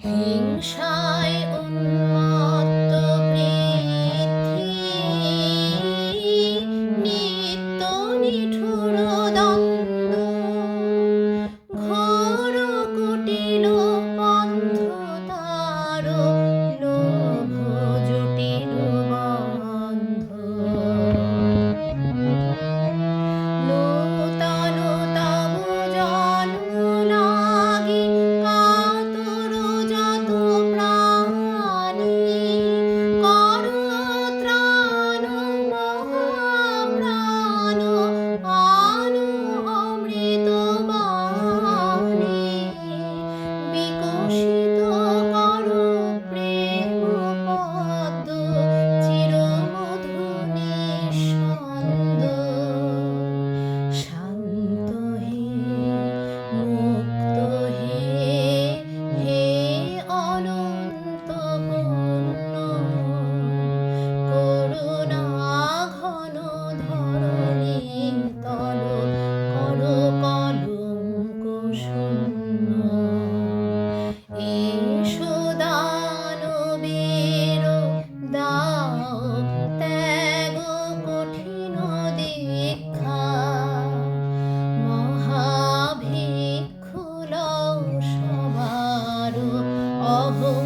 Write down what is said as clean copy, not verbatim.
হিংসায় উন্মত্ত পৃথ্বী, নিত্য নিঠুর দ্বন্দ্ব, ঘোর কুটিল পন্থ তার, লোভ জটিল বন্ধ। নূতন তব জন্ম লাগি কাতর যত প্রাণী, কর ত্রাণ মহাপ্রাণ, আনো অমৃত বাণী। বিকশিত কর প্রেম পদ্ম, চিরমধু নিঃস্পন্দ। শান্ত হে, মুক্ত হে, হে অনন্ত পূর্ণ, করুণা ঘন ধরণী তল, কর কলঙ্ক শূন্য। এসো দানবের দাও ত্যাগ কঠিন দীক্ষা, মহাভিক্ষু লও সবার অহং